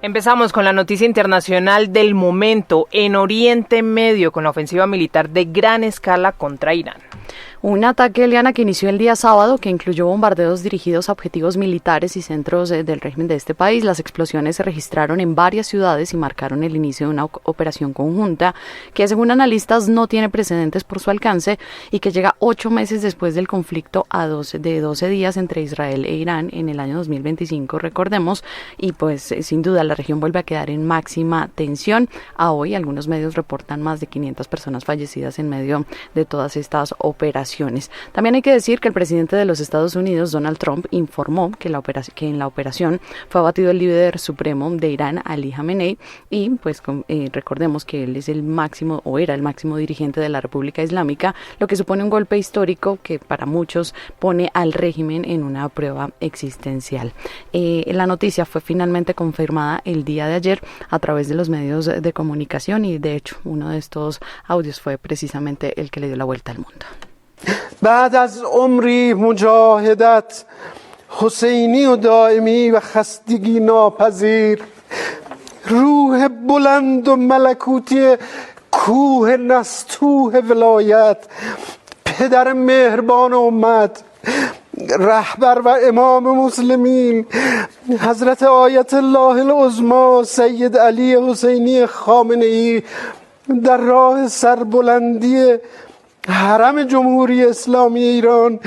Empezamos con la noticia internacional del momento en Oriente Medio con la ofensiva militar de gran escala contra Irán. Un ataque, Eliana, que inició el día sábado, que incluyó bombardeos dirigidos a objetivos militares y centros del régimen de este país. Las explosiones se registraron en varias ciudades y marcaron el inicio de una operación conjunta que, según analistas, no tiene precedentes por su alcance y que llega 8 meses después del conflicto de 12 días entre Israel e Irán en el año 2025, recordemos, y pues sin duda la región vuelve a quedar en máxima tensión. A hoy algunos medios reportan más de 500 personas fallecidas en medio de todas estas operaciones. También hay que decir que el presidente de los Estados Unidos, Donald Trump, informó que en la operación fue abatido el líder supremo de Irán, Ali Khamenei, y pues recordemos que él es el máximo o era el máximo dirigente de la República Islámica, lo que supone un golpe histórico que para muchos pone al régimen en una prueba existencial. La noticia fue finalmente confirmada el día de ayer a través de los medios de comunicación y de hecho uno de estos audios fue precisamente el que le dio la vuelta al mundo. بعد از عمری مجاهدت حسینی و دائمی و خستگی ناپذیر روح بلند و ملکوتی کوه نستوه ولایت پدر مهربان امت رهبر و امام مسلمین حضرت آیت الله العظمی سید علی حسینی خامنه‌ای در راه سربلندی حرم جمهوری اسلامی ایران.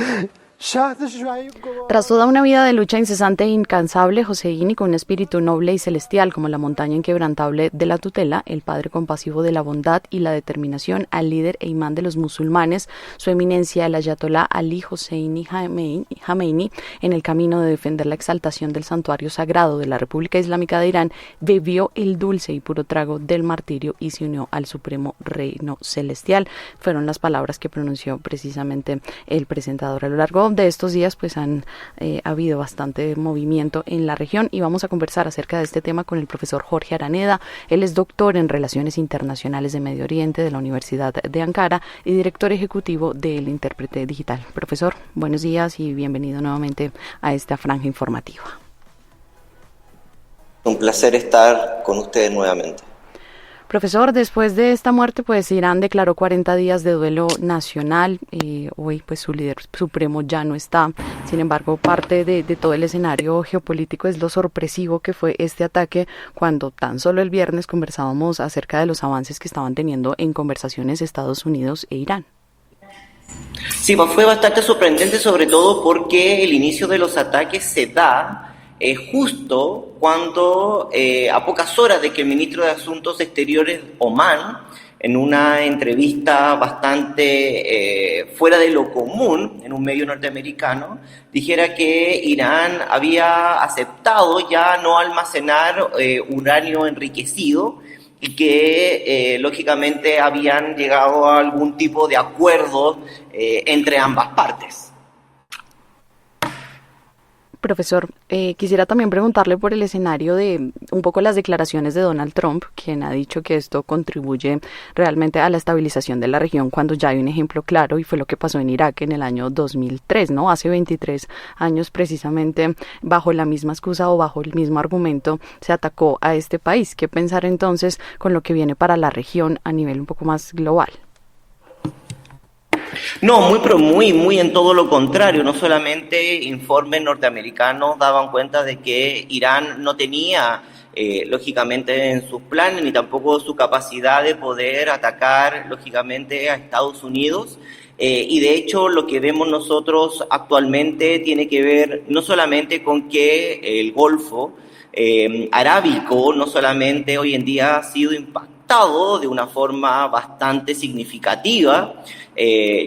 Tras toda una vida de lucha incesante e incansable, Hosseini, con un espíritu noble y celestial como la montaña inquebrantable de la tutela, el padre compasivo de la bondad y la determinación, al líder e imán de los musulmanes, su eminencia el ayatolá Ali Hosseini Khamenei, en el camino de defender la exaltación del santuario sagrado de la República Islámica de Irán, bebió el dulce y puro trago del martirio y se unió al supremo reino celestial. Fueron las palabras que pronunció precisamente el presentador. A lo largo de estos días pues ha habido bastante movimiento en la región y vamos a conversar acerca de este tema con el profesor Jorge Araneda. Él es doctor en Relaciones Internacionales de Medio Oriente de la Universidad de Ankara y director ejecutivo del Intérprete Digital. Profesor, buenos días y bienvenido nuevamente a esta franja informativa. Un placer estar con ustedes nuevamente. Profesor, después de esta muerte, pues Irán declaró 40 días de duelo nacional. Hoy, pues su líder supremo ya no está. Sin embargo, parte de todo el escenario geopolítico es lo sorpresivo que fue este ataque, cuando tan solo el viernes conversábamos acerca de los avances que estaban teniendo en conversaciones Estados Unidos e Irán. Sí, pues fue bastante sorprendente, sobre todo porque el inicio de los ataques se da justo cuando, a pocas horas de que el ministro de Asuntos Exteriores, Omán, en una entrevista bastante fuera de lo común en un medio norteamericano, dijera que Irán había aceptado ya no almacenar uranio enriquecido y que lógicamente habían llegado a algún tipo de acuerdo entre ambas partes. Profesor, quisiera también preguntarle por el escenario de un poco las declaraciones de Donald Trump, quien ha dicho que esto contribuye realmente a la estabilización de la región, cuando ya hay un ejemplo claro y fue lo que pasó en Irak en el año 2003, ¿no? Hace 23 años precisamente bajo la misma excusa o bajo el mismo argumento se atacó a este país. ¿Qué pensar entonces con lo que viene para la región a nivel un poco más global? No, muy en todo lo contrario. No solamente informes norteamericanos daban cuenta de que Irán no tenía, lógicamente, en sus planes, ni tampoco su capacidad de poder atacar, lógicamente, a Estados Unidos. Y de hecho, lo que vemos nosotros actualmente tiene que ver no solamente con que el Golfo arábico, no solamente hoy en día ha sido impactado de una forma bastante significativa,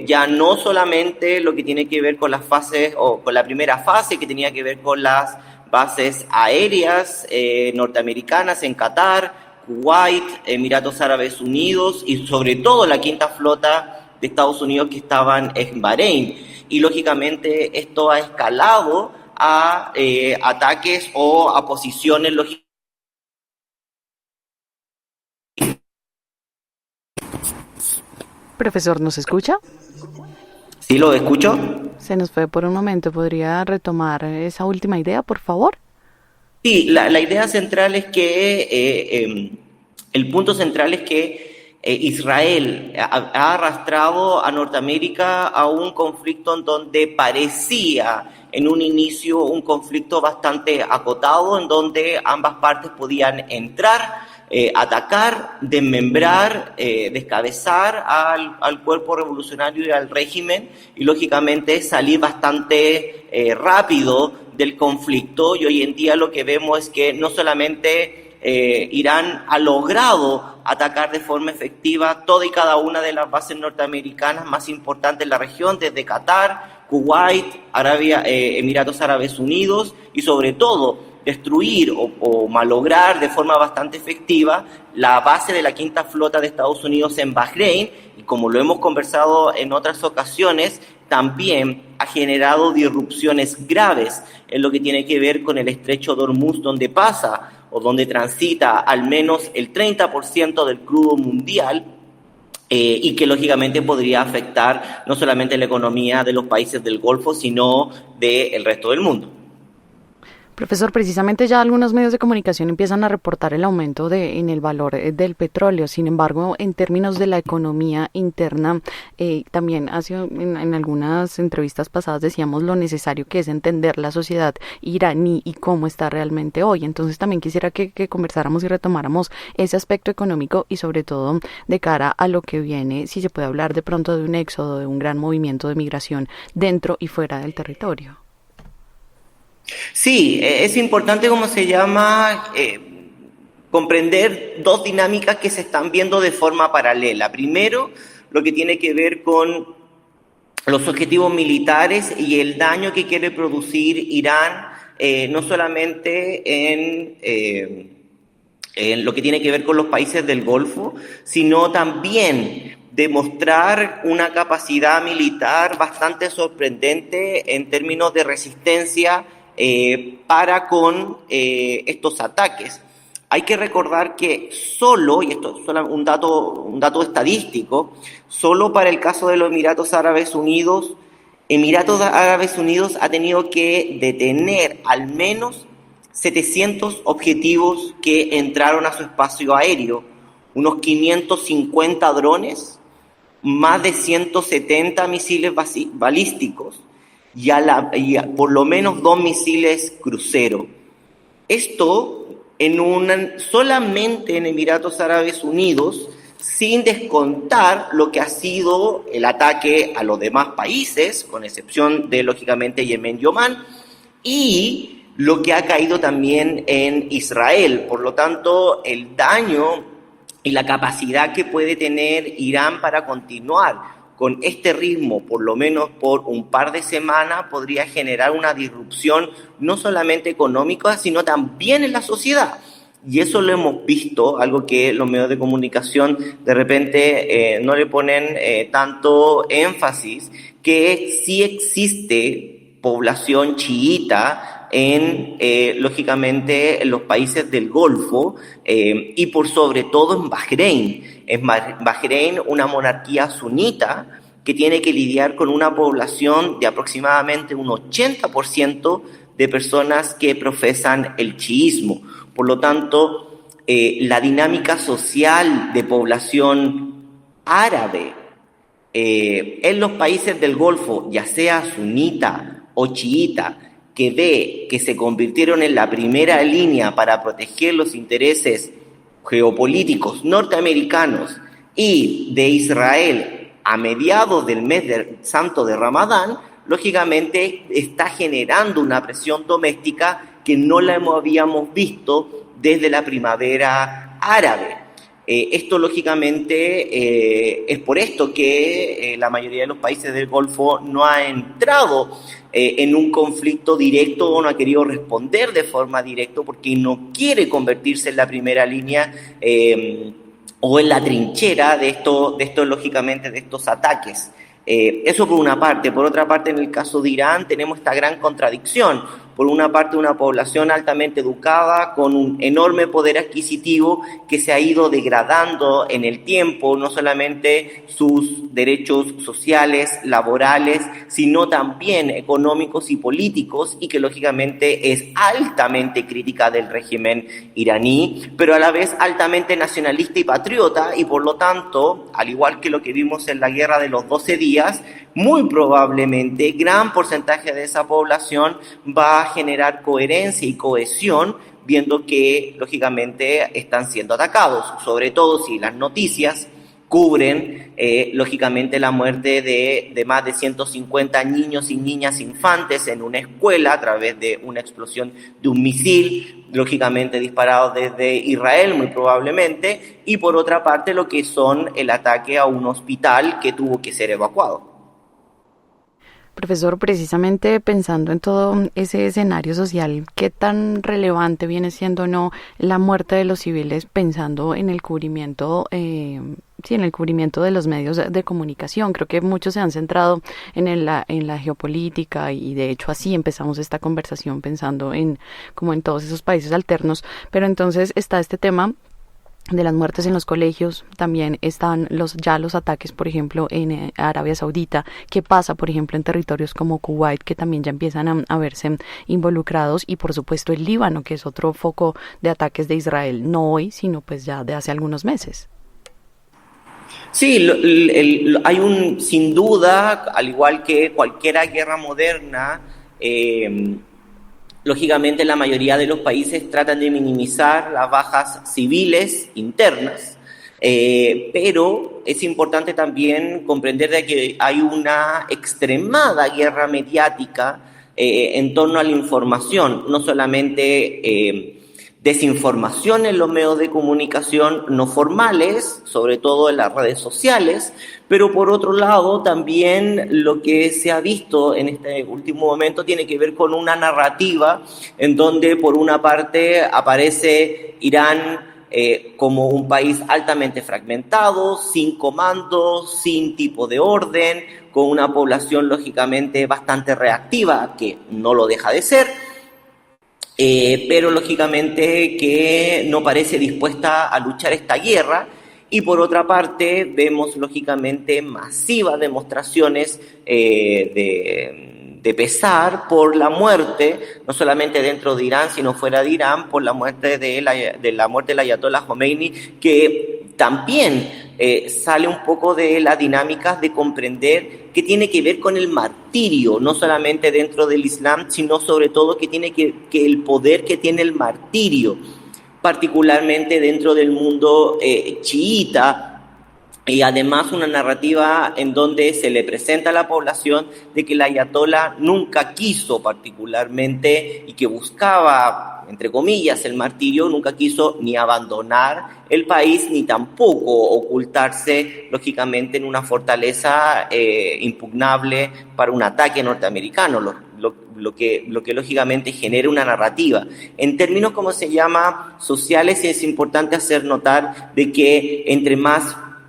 ya no solamente lo que tiene que ver con las fases o con la primera fase que tenía que ver con las bases aéreas norteamericanas en Qatar, Kuwait, Emiratos Árabes Unidos y sobre todo la quinta flota de Estados Unidos que estaban en Bahrein. Y lógicamente esto ha escalado a ataques o a posiciones lógicamente. Profesor, ¿nos escucha? ¿Sí lo escucho? Se nos fue por un momento. ¿Podría retomar esa última idea, por favor? Sí, la idea central es que, el punto central es que Israel ha arrastrado a Norteamérica a un conflicto en donde parecía en un inicio un conflicto bastante acotado, en donde ambas partes podían entrar, atacar, desmembrar, descabezar al cuerpo revolucionario y al régimen, y lógicamente salir bastante rápido del conflicto. Y hoy en día lo que vemos es que no solamente Irán ha logrado atacar de forma efectiva toda y cada una de las bases norteamericanas más importantes en la región, desde Qatar, Kuwait, Emiratos Árabes Unidos, y sobre todo destruir o malograr de forma bastante efectiva la base de la Quinta Flota de Estados Unidos en Bahrein, y como lo hemos conversado en otras ocasiones, también ha generado disrupciones graves en lo que tiene que ver con el estrecho de Hormuz, donde pasa o donde transita al menos el 30% del crudo mundial, y que lógicamente podría afectar no solamente la economía de los países del Golfo, sino del resto del mundo. Profesor, precisamente ya algunos medios de comunicación empiezan a reportar el aumento en el valor del petróleo. Sin embargo, en términos de la economía interna, también en algunas entrevistas pasadas decíamos lo necesario que es entender la sociedad iraní y cómo está realmente hoy. Entonces también quisiera que conversáramos y retomáramos ese aspecto económico y sobre todo de cara a lo que viene, si se puede hablar de pronto de un éxodo, de un gran movimiento de migración dentro y fuera del territorio. Sí, es importante, comprender dos dinámicas que se están viendo de forma paralela. Primero, lo que tiene que ver con los objetivos militares y el daño que quiere producir Irán, no solamente en lo que tiene que ver con los países del Golfo, sino también demostrar una capacidad militar bastante sorprendente en términos de resistencia para con estos ataques. Hay que recordar que solo, y esto es solo un dato estadístico, solo para el caso de los Emiratos Árabes Unidos ha tenido que detener al menos 700 objetivos que entraron a su espacio aéreo, unos 550 drones, más de 170 misiles balísticos, y por lo menos 2 misiles crucero. Esto solamente en Emiratos Árabes Unidos, sin descontar lo que ha sido el ataque a los demás países, con excepción de, lógicamente, Yemen y Omán, y lo que ha caído también en Israel. Por lo tanto, el daño y la capacidad que puede tener Irán para continuar con este ritmo, por lo menos por un par de semanas, podría generar una disrupción no solamente económica, sino también en la sociedad. Y eso lo hemos visto, algo que los medios de comunicación de repente no le ponen tanto énfasis, que sí existe población chiita lógicamente, en los países del Golfo, y por sobre todo en Bahrein. En Bahrein, una monarquía sunita que tiene que lidiar con una población de aproximadamente un 80% de personas que profesan el chiismo. Por lo tanto, la dinámica social de población árabe en los países del Golfo, ya sea sunita o chiita, que ve que se convirtieron en la primera línea para proteger los intereses geopolíticos norteamericanos y de Israel a mediados del mes santo de Ramadán, lógicamente está generando una presión doméstica que no la habíamos visto desde la primavera árabe. Esto, lógicamente, es por esto que la mayoría de los países del Golfo no ha entrado en un conflicto directo o no ha querido responder de forma directa porque no quiere convertirse en la primera línea o en la trinchera de lógicamente, de estos ataques. Eso por una parte. Por otra parte, en el caso de Irán tenemos esta gran contradicción, Por una parte, una población altamente educada, con un enorme poder adquisitivo que se ha ido degradando en el tiempo, no solamente sus derechos sociales, laborales, sino también económicos y políticos, y que lógicamente es altamente crítica del régimen iraní, pero a la vez altamente nacionalista y patriota, y por lo tanto, al igual que lo que vimos en la guerra de los 12 días, muy probablemente gran porcentaje de esa población va a generar coherencia y cohesión, viendo que lógicamente están siendo atacados, sobre todo si las noticias cubren lógicamente la muerte de más de 150 niños y niñas infantes en una escuela a través de una explosión de un misil, lógicamente disparado desde Israel muy probablemente, y por otra parte lo que son el ataque a un hospital que tuvo que ser evacuado. Profesor, precisamente pensando en todo ese escenario social, ¿qué tan relevante viene siendo no la muerte de los civiles pensando en el cubrimiento, en el cubrimiento de los medios de comunicación? Creo que muchos se han centrado en la geopolítica y de hecho así empezamos esta conversación pensando en como en todos esos países alternos, pero entonces está este tema de las muertes en los colegios, también están los ataques, por ejemplo, en Arabia Saudita. ¿Qué pasa, por ejemplo, en territorios como Kuwait, que también ya empiezan a verse involucrados? Y, por supuesto, el Líbano, que es otro foco de ataques de Israel, no hoy, sino pues ya de hace algunos meses. Sí, hay sin duda, al igual que cualquier guerra moderna, lógicamente, la mayoría de los países tratan de minimizar las bajas civiles internas, pero es importante también comprender de que hay una extremada guerra mediática en torno a la información, no solamente desinformación en los medios de comunicación no formales, sobre todo en las redes sociales, pero por otro lado también lo que se ha visto en este último momento tiene que ver con una narrativa en donde por una parte aparece Irán como un país altamente fragmentado, sin comando, sin tipo de orden, con una población lógicamente bastante reactiva, que no lo deja de ser, pero lógicamente que no parece dispuesta a luchar esta guerra. Y por otra parte vemos lógicamente masivas demostraciones de pesar por la muerte, no solamente dentro de Irán, sino fuera de Irán, por la muerte del Ayatollah Khomeini, que también sale un poco de la dinámica de comprender que tiene que ver con el martirio, no solamente dentro del Islam, sino sobre todo que tiene que el poder que tiene el martirio, particularmente dentro del mundo chiita, y además una narrativa en donde se le presenta a la población de que el ayatolá nunca quiso particularmente y que buscaba, entre comillas, el martirio, nunca quiso ni abandonar el país ni tampoco ocultarse, lógicamente, en una fortaleza impugnable para un ataque norteamericano, lo que lógicamente genera una narrativa. En términos, como se llama, sociales, es importante hacer notar de que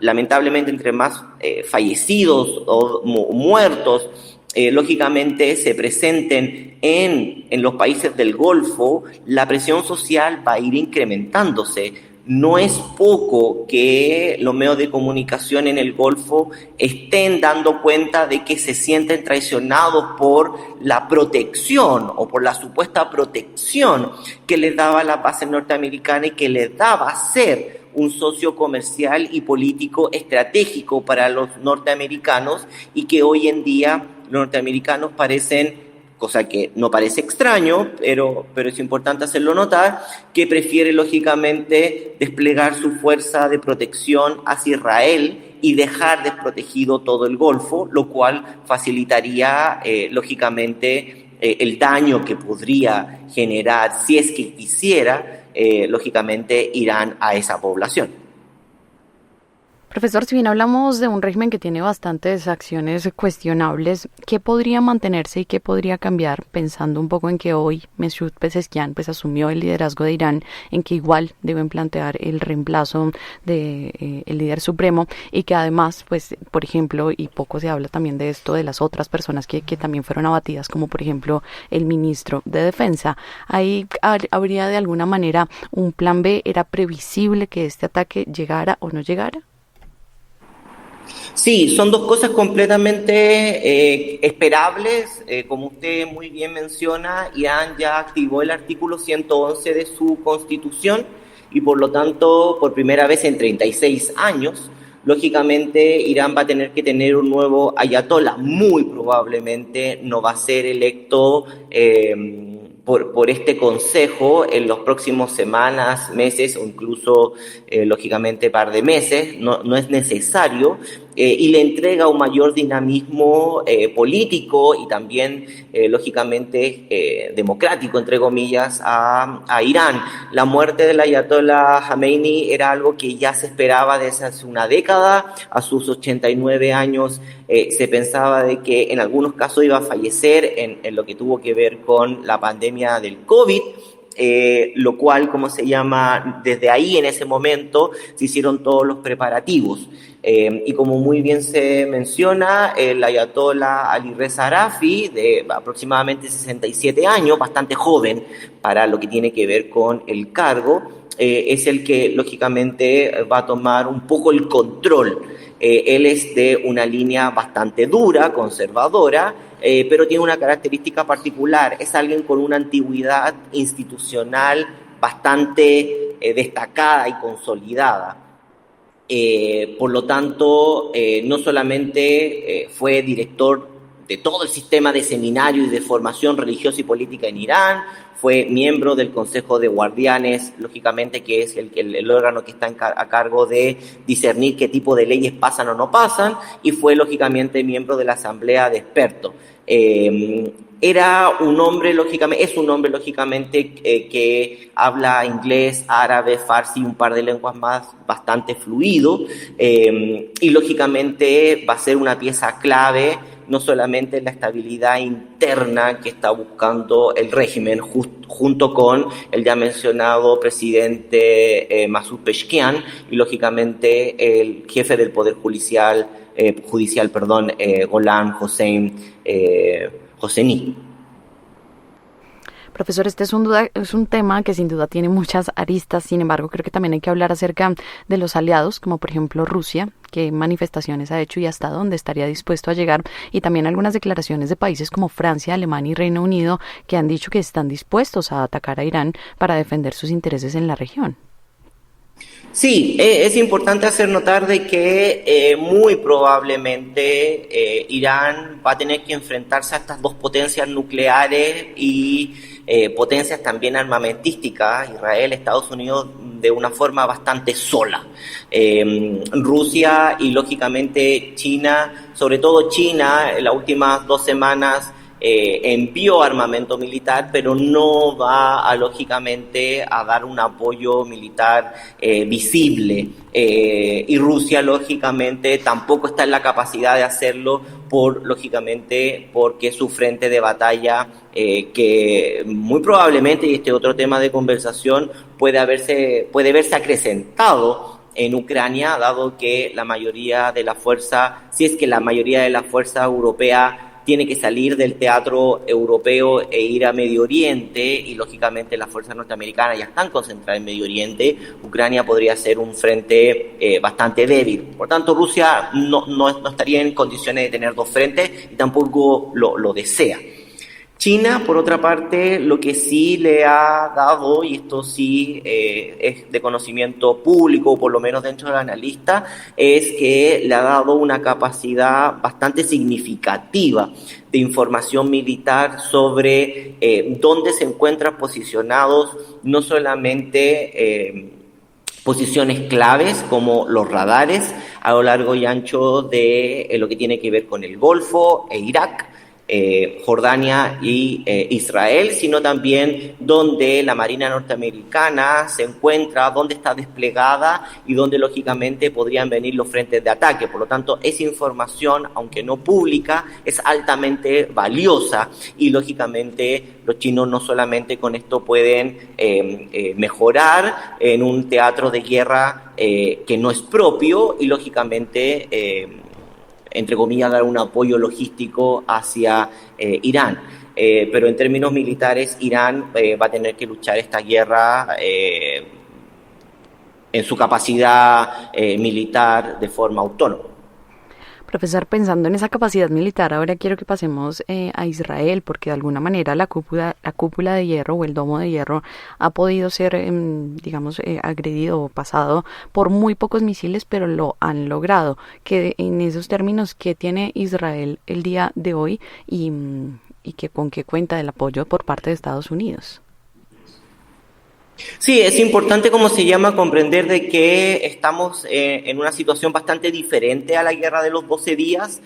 lamentablemente, entre más fallecidos o muertos, lógicamente se presenten en los países del Golfo, la presión social va a ir incrementándose. No es poco que los medios de comunicación en el Golfo estén dando cuenta de que se sienten traicionados por la protección o por la supuesta protección que les daba la base norteamericana y que les daba ser un socio comercial y político estratégico para los norteamericanos, y que hoy en día los norteamericanos parecen, cosa que no parece extraño, pero es importante hacerlo notar, que prefiere lógicamente desplegar su fuerza de protección hacia Israel y dejar desprotegido todo el Golfo, lo cual facilitaría lógicamente el daño que podría generar, si es que quisiera, lógicamente Irán a esa población. Profesor, si bien hablamos de un régimen que tiene bastantes acciones cuestionables, ¿qué podría mantenerse y qué podría cambiar, pensando un poco en que hoy Mesut Pezeshkian pues asumió el liderazgo de Irán, en que igual deben plantear el reemplazo de el líder supremo y que además, pues, por ejemplo, y poco se habla también de esto, de las otras personas que también fueron abatidas, como por ejemplo el ministro de Defensa? Ahí habría de alguna manera un plan B. ¿Era previsible que este ataque llegara o no llegara? Sí, son dos cosas completamente esperables. Como usted muy bien menciona, Irán ya activó el artículo 111 de su constitución y por lo tanto, por primera vez en 36 años, lógicamente Irán va a tener que tener un nuevo ayatolá. Muy probablemente no va a ser electo por este consejo en los próximos semanas, meses o incluso, lógicamente, par de meses. No es necesario. Y le entrega un mayor dinamismo político y también, lógicamente, democrático, entre comillas, a Irán. La muerte del ayatollah Khamenei era algo que ya se esperaba desde hace una década. A sus 89 años se pensaba de que en algunos casos iba a fallecer en lo que tuvo que ver con la pandemia del COVID. Lo cual, desde ahí en ese momento se hicieron todos los preparativos. Y como muy bien se menciona, el ayatollah Ali Reza Arafi, de aproximadamente 67 años, bastante joven para lo que tiene que ver con el cargo, es el que lógicamente va a tomar un poco el control. Él es de una línea bastante dura, conservadora, pero tiene una característica particular. Es alguien con una antigüedad institucional bastante destacada y consolidada. Por lo tanto, no solamente fue director de todo el sistema de seminarios y de formación religiosa y política en Irán, fue miembro del Consejo de Guardianes, lógicamente, que es el órgano que está a cargo de discernir qué tipo de leyes pasan o no pasan, y fue, lógicamente, miembro de la Asamblea de Expertos. Es un hombre, lógicamente, que habla inglés, árabe, farsi y un par de lenguas más bastante fluido, y lógicamente va a ser una pieza clave no solamente en la estabilidad interna que está buscando el régimen, junto con el ya mencionado presidente Mesut Pezeshkian y lógicamente el jefe del Poder Judicial, Gholam Hosseini. Profesor, este es un tema que sin duda tiene muchas aristas. Sin embargo, creo que también hay que hablar acerca de los aliados, como por ejemplo Rusia, qué manifestaciones ha hecho y hasta dónde estaría dispuesto a llegar, y también algunas declaraciones de países como Francia, Alemania y Reino Unido, que han dicho que están dispuestos a atacar a Irán para defender sus intereses en la región. Sí, es importante hacer notar de que muy probablemente Irán va a tener que enfrentarse a estas dos potencias nucleares y potencias también armamentísticas, Israel, Estados Unidos, de una forma bastante sola. Rusia y lógicamente China, sobre todo China, en las últimas 2 semanas envió armamento militar, pero no va lógicamente a dar un apoyo militar visible. Y Rusia, lógicamente, tampoco está en la capacidad de hacerlo porque su frente de batalla, que muy probablemente, y este otro tema de conversación, puede verse acrecentado en Ucrania, dado que la mayoría de la fuerza, si es que la mayoría de la fuerza europea tiene que salir del teatro europeo e ir a Medio Oriente, y lógicamente las fuerzas norteamericanas ya están concentradas en Medio Oriente, Ucrania podría ser un frente bastante débil. Por tanto, Rusia no estaría en condiciones de tener 2 frentes y tampoco lo desea. China, por otra parte, lo que sí le ha dado, y esto sí es de conocimiento público, o por lo menos dentro del analista, es que le ha dado una capacidad bastante significativa de información militar sobre dónde se encuentran posicionados no solamente posiciones claves como los radares a lo largo y ancho de lo que tiene que ver con el Golfo e Irak, Jordania y Israel, sino también donde la Marina norteamericana se encuentra, donde está desplegada y donde lógicamente podrían venir los frentes de ataque. Por lo tanto, esa información, aunque no pública, es altamente valiosa y lógicamente los chinos no solamente con esto pueden mejorar en un teatro de guerra que no es propio y lógicamente entre comillas, dar un apoyo logístico hacia Irán. Pero en términos militares, Irán va a tener que luchar esta guerra en su capacidad militar de forma autónoma. Profesor, pensando en esa capacidad militar, ahora quiero que pasemos a Israel, porque de alguna manera la cúpula de hierro o el domo de hierro ha podido ser, agredido o pasado por muy pocos misiles, pero lo han logrado. Que en esos términos, ¿qué tiene Israel el día de hoy y con qué cuenta del apoyo por parte de Estados Unidos? Sí, es importante, comprender de que estamos en una situación bastante diferente a la guerra de los 12 días.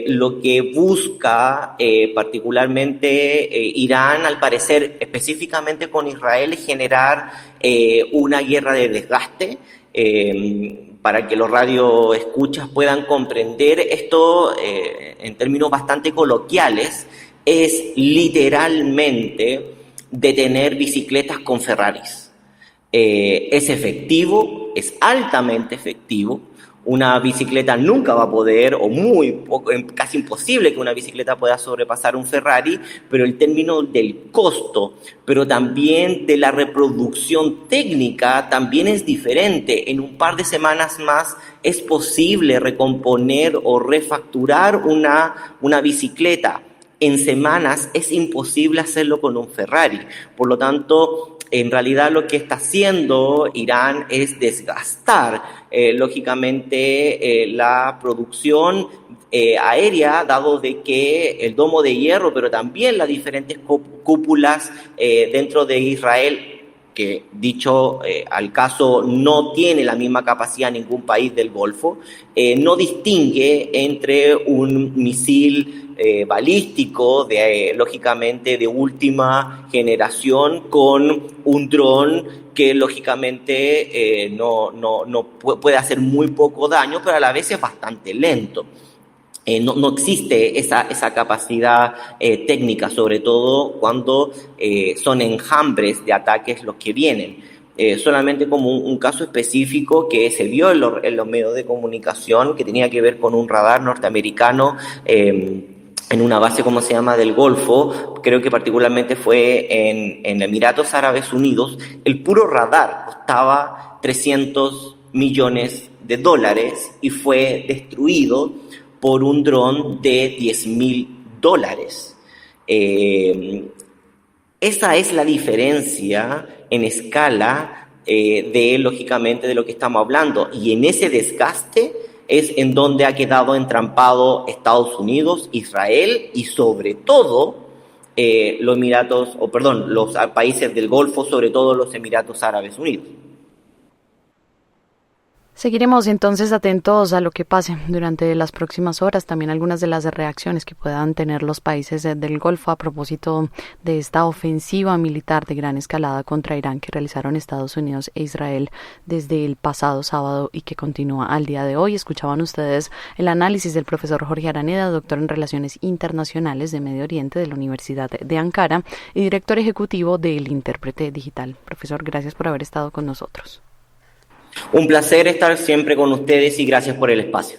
Lo que busca particularmente Irán, al parecer, específicamente con Israel, es generar una guerra de desgaste. Para que los radioescuchas puedan comprender esto en términos bastante coloquiales, es literalmente de tener bicicletas con Ferraris. Es efectivo, es altamente efectivo. Una bicicleta nunca va a poder, o muy poco, casi imposible que una bicicleta pueda sobrepasar un Ferrari, pero el término del costo, pero también de la reproducción técnica, también es diferente. En un par de semanas más es posible recomponer o refacturar una bicicleta. En semanas es imposible hacerlo con un Ferrari. Por lo tanto, en realidad lo que está haciendo Irán es desgastar, lógicamente, la producción aérea, dado de que el domo de hierro, pero también las diferentes cúpulas dentro de Israel, que dicho al caso no tiene la misma capacidad ningún país del Golfo, no distingue entre un misil balístico, lógicamente de última generación, con un dron que lógicamente no puede hacer muy poco daño, pero a la vez es bastante lento. No existe esa capacidad técnica, sobre todo cuando son enjambres de ataques los que vienen. Solamente como un caso específico que se vio en los medios de comunicación, que tenía que ver con un radar norteamericano en una base, del Golfo, creo que particularmente fue en Emiratos Árabes Unidos. El puro radar costaba $300 millones y fue destruido por un dron de $10,000. Esa es la diferencia en escala lógicamente, de lo que estamos hablando. Y en ese desgaste es en donde ha quedado entrampado Estados Unidos, Israel y sobre todo los países del Golfo, sobre todo los Emiratos Árabes Unidos. Seguiremos entonces atentos a lo que pase durante las próximas horas, también algunas de las reacciones que puedan tener los países del Golfo a propósito de esta ofensiva militar de gran escalada contra Irán que realizaron Estados Unidos e Israel desde el pasado sábado y que continúa al día de hoy. Escuchaban ustedes el análisis del profesor Jorge Araneda, doctor en Relaciones Internacionales de Medio Oriente de la Universidad de Ankara y director ejecutivo del Intérprete Digital. Profesor, gracias por haber estado con nosotros. Un placer estar siempre con ustedes y gracias por el espacio.